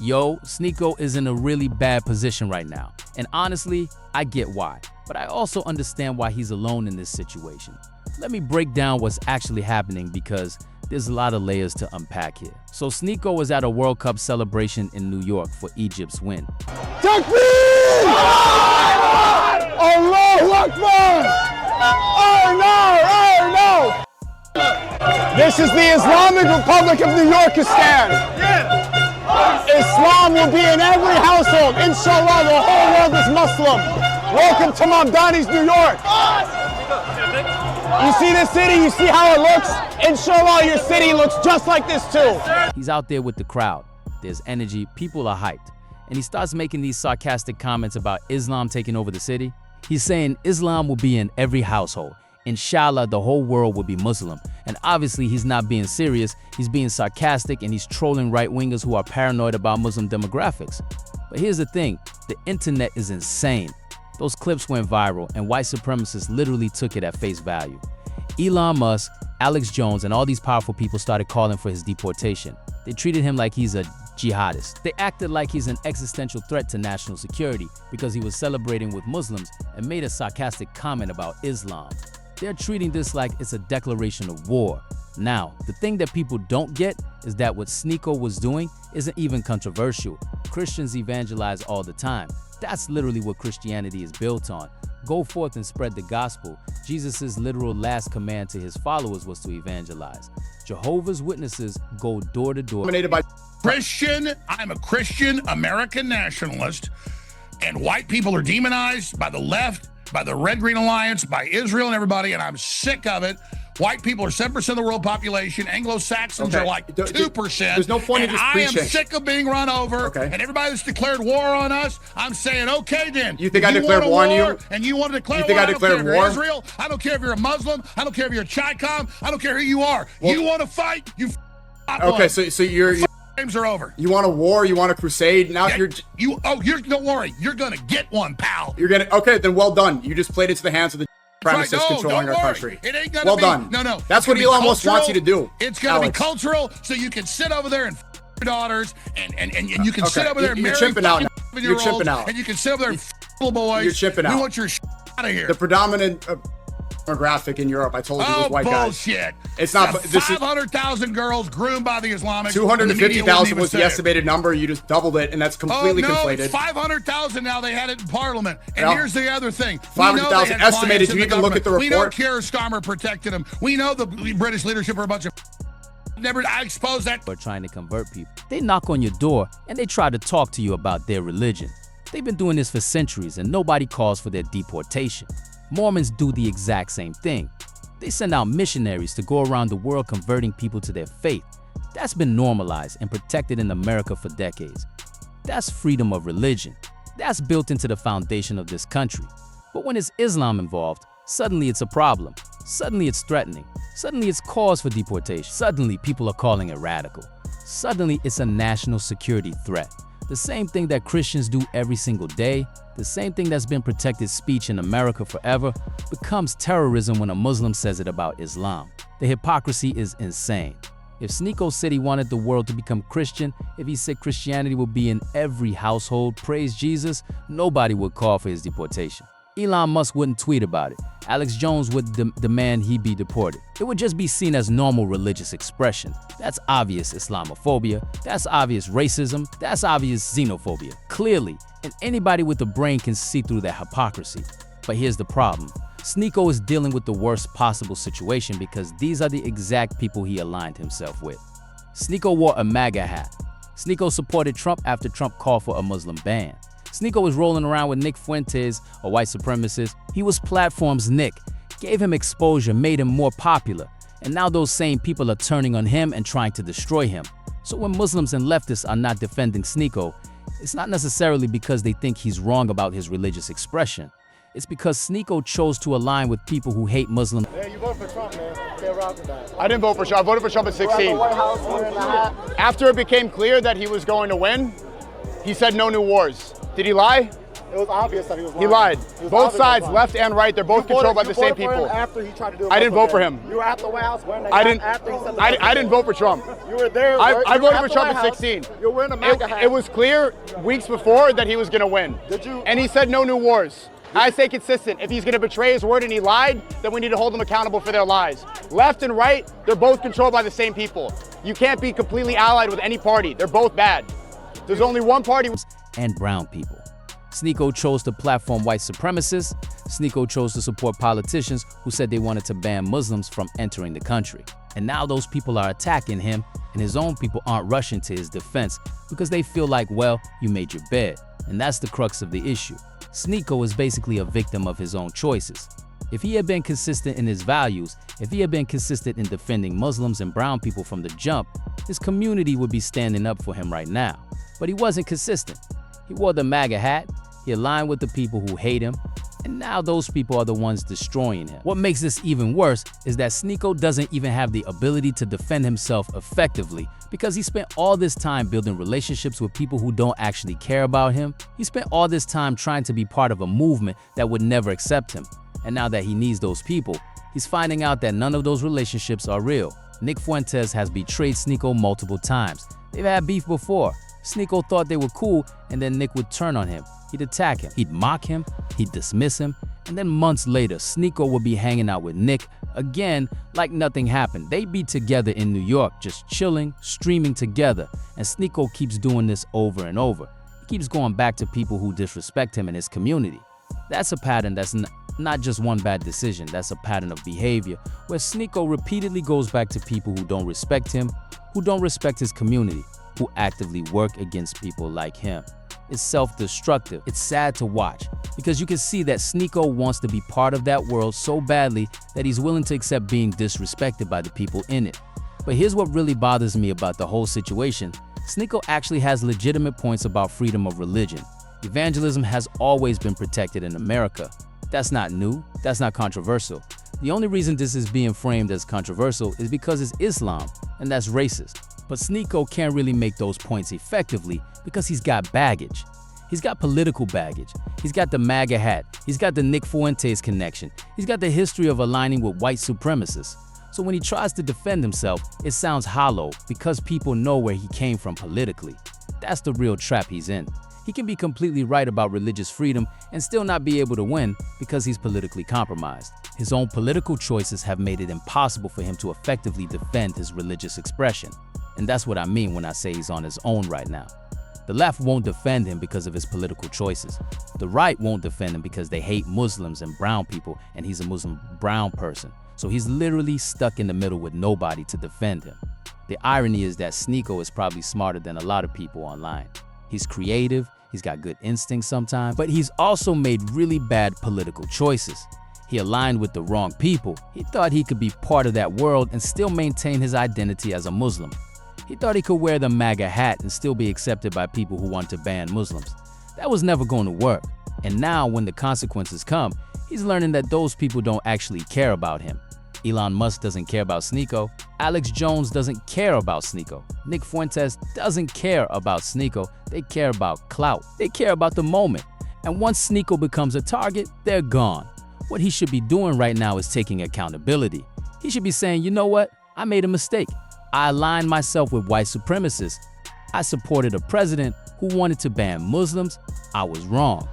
Yo, Sneako is in a really bad position right now. And honestly, I get why. But I also understand why he's alone in this situation. Let me break down what's actually happening because there's a lot of layers to unpack here. So Sneako was at a World Cup celebration in New York for Egypt's win. Takbir! Allahu Akbar! Oh no! This is the Islamic Republic of New Yorkistan. Islam will be in every household. Inshallah, the whole world is Muslim. Welcome to Mamdani's New York. You see this city? You see how it looks? Inshallah, your city looks just like this too. He's out there with the crowd. There's energy, people are hyped. And he starts making these sarcastic comments about Islam taking over the city. He's saying Islam will be in every household. Inshallah, the whole world will be Muslim. And obviously, he's not being serious. He's being sarcastic and he's trolling right-wingers who are paranoid about Muslim demographics. But here's the thing, the internet is insane. Those clips went viral and white supremacists literally took it at face value. Elon Musk, Alex Jones, and all these powerful people started calling for his deportation. They treated him like he's a jihadist. They acted like he's an existential threat to national security because he was celebrating with Muslims and made a sarcastic comment about Islam. They're treating this like it's a declaration of war. Now, the thing that people don't get is that what Sneako was doing isn't even controversial. Christians evangelize all the time. That's literally what Christianity is built on. Go forth and spread the gospel. Jesus' literal last command to his followers was to evangelize. Jehovah's Witnesses go door to door. Dominated by Christian. I'm a Christian American nationalist, and white people are demonized by the left, by the Red Green Alliance, by Israel and everybody, and I'm sick of it. White people are 7% of the world population. Anglo-Saxons are like 2%. There's no point in just preaching. I am sick of being run over. And everybody that's declared war on us, I'm saying, okay then. You think I declared war on you? And you want to declare war? You think I declared war? Israel? I don't care if you're a Muslim. I don't care if you're a Chi-Com. I don't care who you are. Well, you want to fight? You okay, so you're games are over. You want a war? You want a crusade? Now you're don't worry. You're gonna get one, pal. Okay, then well done. You just played into the hands of the premises controlling our country. It ain't gonna well be, done. No. That's what Elon Musk wants you to do. It's gonna be cultural, so you can sit over there and your daughters, and you can sit over there and marry chipping out now. You're chipping out. And you can sit over there and little boys. You're chipping out. We want your out of here. The predominant demographic in Europe, I told you, was white bullshit. Guys. It's not. This 500,000 girls groomed by the Islamics. 250,000 was the estimated number. You just doubled it, and that's completely conflated. 500,000 now. They had it in Parliament. And here's the other thing: 500,000 estimated. You can look at the report. We know Keir Starmer protected them. We know the British leadership are a bunch of. I exposed that. But trying to convert people. They knock on your door and they try to talk to you about their religion. They've been doing this for centuries, and nobody calls for their deportation. Mormons do the exact same thing. They send out missionaries to go around the world converting people to their faith. That's been normalized and protected in America for decades. That's freedom of religion. That's built into the foundation of this country. But when it's Islam involved, suddenly it's a problem. Suddenly it's threatening. Suddenly it's cause for deportation. Suddenly people are calling it radical. Suddenly it's a national security threat. The same thing that Christians do every single day, the same thing that's been protected speech in America forever, becomes terrorism when a Muslim says it about Islam. The hypocrisy is insane. If Sneako said he wanted the world to become Christian, if he said Christianity would be in every household, praise Jesus, nobody would call for his deportation. Elon Musk wouldn't tweet about it. Alex Jones would demand he be deported. It would just be seen as normal religious expression. That's obvious Islamophobia. That's obvious racism. That's obvious xenophobia. Clearly, and anybody with a brain can see through that hypocrisy. But here's the problem. Sneako is dealing with the worst possible situation because these are the exact people he aligned himself with. Sneako wore a MAGA hat. Sneako supported Trump after Trump called for a Muslim ban. Sneako was rolling around with Nick Fuentes, a white supremacist. He was Platform's Nick, gave him exposure, made him more popular. And now those same people are turning on him and trying to destroy him. So when Muslims and leftists are not defending Sneako, it's not necessarily because they think he's wrong about his religious expression. It's because Sneako chose to align with people who hate Muslims. Yeah, you voted for Trump, man. Stay around for that. I didn't vote for Trump. I voted for Trump at 16. After it became clear that he was going to win, he said no new wars. Did he lie? It was obvious that he was lying. He lied. It was Both obvious sides, he was lying. left and right, they're both controlled by the same You voted for people. him after he tried to do I didn't vote for Muslim him. ban. You were at the White House when they I didn't. after he said the I didn't vote for Trump. You were there. I You were voted at for the Trump White in House. 16. You're wearing a MAGA hat. It was clear weeks before that he was going to win. Did you? And he said no new wars. I stay consistent. If he's going to betray his word and he lied, then we need to hold him accountable for their lies. Left and right, they're both controlled by the same people. You can't be completely allied with any party. They're both bad. There's only one party. And brown people. Sneako chose to platform white supremacists. Sneako chose to support politicians who said they wanted to ban Muslims from entering the country. And now those people are attacking him, and his own people aren't rushing to his defense because they feel like, well, you made your bed. And that's the crux of the issue. Sneako is basically a victim of his own choices. If he had been consistent in his values, if he had been consistent in defending Muslims and brown people from the jump, his community would be standing up for him right now. But he wasn't consistent. He wore the MAGA hat, he aligned with the people who hate him, and now those people are the ones destroying him. What makes this even worse is that Sneako doesn't even have the ability to defend himself effectively because he spent all this time building relationships with people who don't actually care about him. He spent all this time trying to be part of a movement that would never accept him. And now that he needs those people, he's finding out that none of those relationships are real. Nick Fuentes has betrayed Sneako multiple times. They've had beef before. Sneako thought they were cool, and then Nick would turn on him. He'd attack him, he'd mock him, he'd dismiss him, and then months later, Sneako would be hanging out with Nick again like nothing happened. They'd be together in New York, just chilling, streaming together, and Sneako keeps doing this over and over. He keeps going back to people who disrespect him and his community. That's a pattern that's not just one bad decision, that's a pattern of behavior where Sneako repeatedly goes back to people who don't respect him, who don't respect his community, who actively work against people like him. It's self-destructive. It's sad to watch because you can see that Sneako wants to be part of that world so badly that he's willing to accept being disrespected by the people in it. But here's what really bothers me about the whole situation. Sneako actually has legitimate points about freedom of religion. Evangelism has always been protected in America. That's not new. That's not controversial. The only reason this is being framed as controversial is because it's Islam, and that's racist. But Sneako can't really make those points effectively because he's got baggage. He's got political baggage. He's got the MAGA hat. He's got the Nick Fuentes connection. He's got the history of aligning with white supremacists. So when he tries to defend himself, it sounds hollow because people know where he came from politically. That's the real trap he's in. He can be completely right about religious freedom and still not be able to win because he's politically compromised. His own political choices have made it impossible for him to effectively defend his religious expression. And that's what I mean when I say he's on his own right now. The left won't defend him because of his political choices. The right won't defend him because they hate Muslims and brown people, and he's a Muslim brown person. So he's literally stuck in the middle with nobody to defend him. The irony is that Sneako is probably smarter than a lot of people online. He's creative, he's got good instincts sometimes, but he's also made really bad political choices. He aligned with the wrong people. He thought he could be part of that world and still maintain his identity as a Muslim. He thought he could wear the MAGA hat and still be accepted by people who want to ban Muslims. That was never going to work. And now when the consequences come, he's learning that those people don't actually care about him. Elon Musk doesn't care about Sneako. Alex Jones doesn't care about Sneako. Nick Fuentes doesn't care about Sneako. They care about clout. They care about the moment. And once Sneako becomes a target, they're gone. What he should be doing right now is taking accountability. He should be saying, you know what? I made a mistake. I aligned myself with white supremacists. I supported a president who wanted to ban Muslims. I was wrong.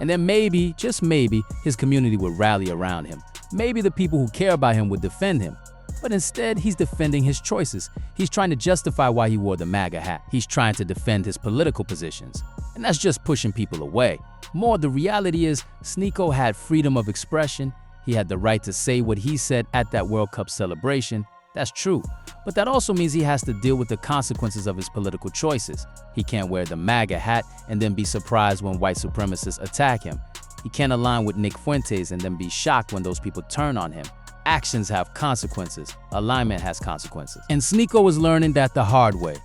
And then maybe, just maybe, his community would rally around him. Maybe the people who care about him would defend him. But instead, he's defending his choices. He's trying to justify why he wore the MAGA hat. He's trying to defend his political positions. And that's just pushing people away. More, the reality is, Sneako had freedom of expression. He had the right to say what he said at that World Cup celebration. That's true. But that also means he has to deal with the consequences of his political choices. He can't wear the MAGA hat and then be surprised when white supremacists attack him. He can't align with Nick Fuentes and then be shocked when those people turn on him. Actions have consequences. Alignment has consequences. And Sneako is learning that the hard way.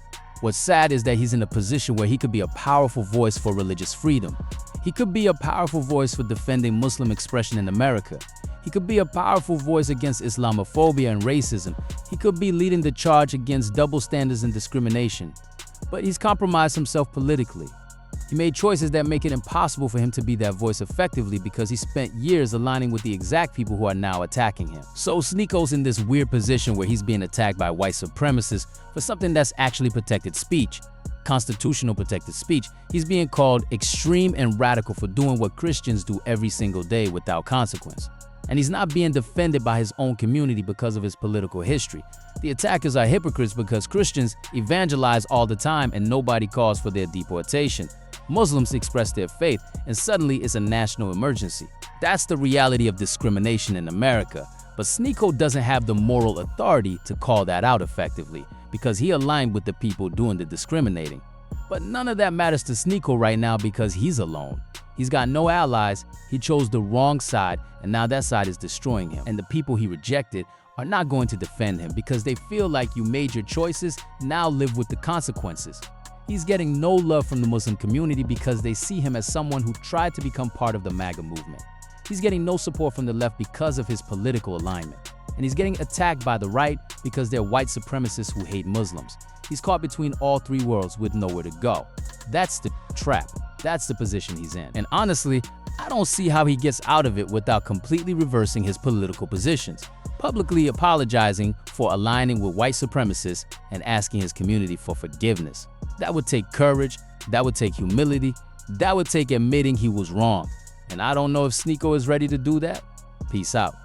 What's sad is that he's in a position where he could be a powerful voice for religious freedom. He could be a powerful voice for defending Muslim expression in America. He could be a powerful voice against Islamophobia and racism. He could be leading the charge against double standards and discrimination. But he's compromised himself politically. He made choices that make it impossible for him to be that voice effectively because he spent years aligning with the exact people who are now attacking him. So Sneako's in this weird position where he's being attacked by white supremacists for something that's actually protected speech. Constitutional protected speech. He's being called extreme and radical for doing what Christians do every single day without consequence. And he's not being defended by his own community because of his political history. The attackers are hypocrites because Christians evangelize all the time and nobody calls for their deportation. Muslims express their faith and suddenly it's a national emergency. That's the reality of discrimination in America. But Sneako doesn't have the moral authority to call that out effectively because he aligned with the people doing the discriminating. But none of that matters to Sneako right now because he's alone. He's got no allies, he chose the wrong side, and now that side is destroying him. And the people he rejected are not going to defend him because they feel like you made your choices, now live with the consequences. He's getting no love from the Muslim community because they see him as someone who tried to become part of the MAGA movement. He's getting no support from the left because of his political alignment. And he's getting attacked by the right because they're white supremacists who hate Muslims. He's caught between all three worlds with nowhere to go. That's the trap. That's the position he's in. And honestly, I don't see how he gets out of it without completely reversing his political positions, publicly apologizing for aligning with white supremacists and asking his community for forgiveness. That would take courage, that would take humility, that would take admitting he was wrong. And I don't know if Sneako is ready to do that. Peace out.